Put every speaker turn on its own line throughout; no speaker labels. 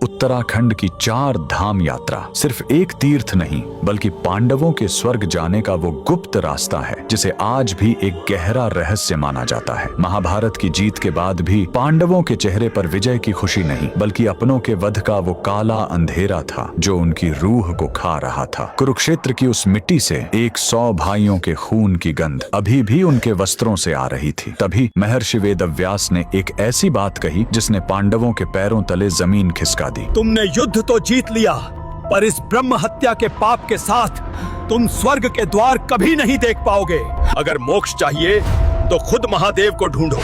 उत्तराखंड की 4 धाम यात्रा सिर्फ एक तीर्थ नहीं बल्कि पांडवों के स्वर्ग जाने का वो गुप्त रास्ता है जिसे आज भी एक गहरा रहस्य माना जाता है। महाभारत की जीत के बाद भी पांडवों के चेहरे पर विजय की खुशी नहीं बल्कि अपनों के वध का वो काला अंधेरा था जो उनकी रूह को खा रहा था। कुरुक्षेत्र की उस मिट्टी से 100 भाइयों के खून की गंध अभी भी उनके वस्त्रों से आ रही थी। तभी महर्षि वेदव्यास ने एक ऐसी बात कही जिसने पांडवों के पैरों तले जमीन खिसका दी।
तुमने युद्ध तो जीत लिया, पर इस ब्रह्म हत्या के पाप के साथ तुम स्वर्ग के द्वार कभी नहीं देख पाओगे। अगर मोक्ष चाहिए तो खुद महादेव को ढूंढो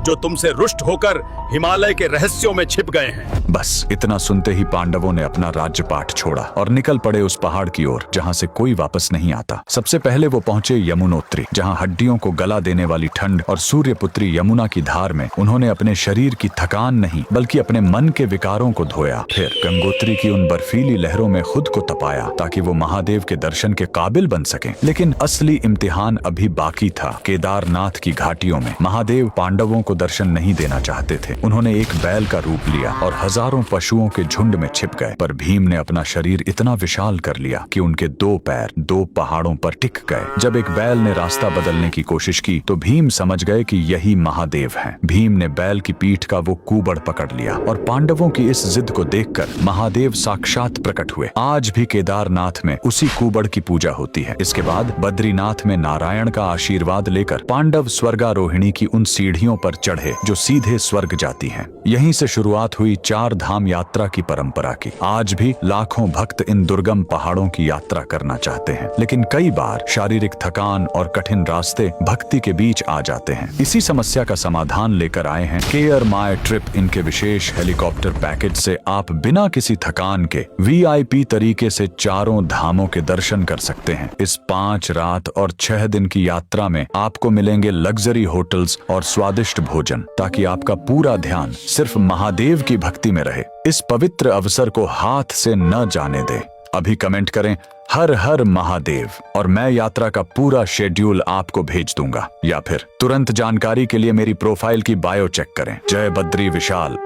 जो तुमसे रुष्ट होकर हिमालय के रहस्यों में छिप गए हैं।
बस इतना सुनते ही पांडवों ने अपना राज्यपाट छोड़ा और निकल पड़े उस पहाड़ की ओर जहां से कोई वापस नहीं आता। सबसे पहले वो पहुंचे यमुनोत्री, जहां हड्डियों को गला देने वाली ठंड और सूर्यपुत्री यमुना की धार में उन्होंने अपने शरीर की थकान नहीं बल्कि अपने मन के विकारों को धोया। फिर गंगोत्री की उन बर्फीली लहरों में खुद को तपाया ताकि वो महादेव के दर्शन के काबिल बन सके। लेकिन असली इम्तिहान अभी बाकी था। केदारनाथ की घाटियों में महादेव पांडवों को दर्शन नहीं देना चाहते थे। उन्होंने एक बैल का रूप लिया और हजारों पशुओं के झुंड में छिप गए। पर भीम ने अपना शरीर इतना विशाल कर लिया कि उनके 2 पैर 2 पहाड़ों पर टिक गए। जब एक बैल ने रास्ता बदलने की कोशिश की तो भीम समझ गए कि यही महादेव हैं। भीम ने बैल की पीठ का वो कुबड़ पकड़ लिया और पांडवों की इस जिद को देखकर महादेव साक्षात प्रकट हुए। आज भी केदारनाथ में उसी कुबड़ की पूजा होती है। इसके बाद बद्रीनाथ में नारायण का आशीर्वाद लेकर पांडव स्वर्गारोहिणी की उन सीढ़ियों पर चढ़े जो सीधे स्वर्ग जाती हैं। यहीं से शुरुआत हुई 4 धाम यात्रा की परंपरा की। आज भी लाखों भक्त इन दुर्गम पहाड़ों की यात्रा करना चाहते हैं, लेकिन कई बार शारीरिक थकान और कठिन रास्ते भक्ति के बीच आ जाते हैं। इसी समस्या का समाधान लेकर आए हैं केयर माई ट्रिप। इनके विशेष हेलीकॉप्टर पैकेज से आप बिना किसी थकान के VIP तरीके से 4 धामों के दर्शन कर सकते हैं। इस 5 रात और 6 दिन की यात्रा में आपको मिलेंगे लग्जरी होटल्स और स्वादिष्ट भोजन, ताकि आपका पूरा ध्यान सिर्फ महादेव की भक्ति में रहे। इस पवित्र अवसर को हाथ से न जाने दें। अभी कमेंट करें हर हर महादेव और मैं यात्रा का पूरा शेड्यूल आपको भेज दूंगा। या फिर तुरंत जानकारी के लिए मेरी प्रोफाइल की बायो चेक करें। जय बद्री विशाल।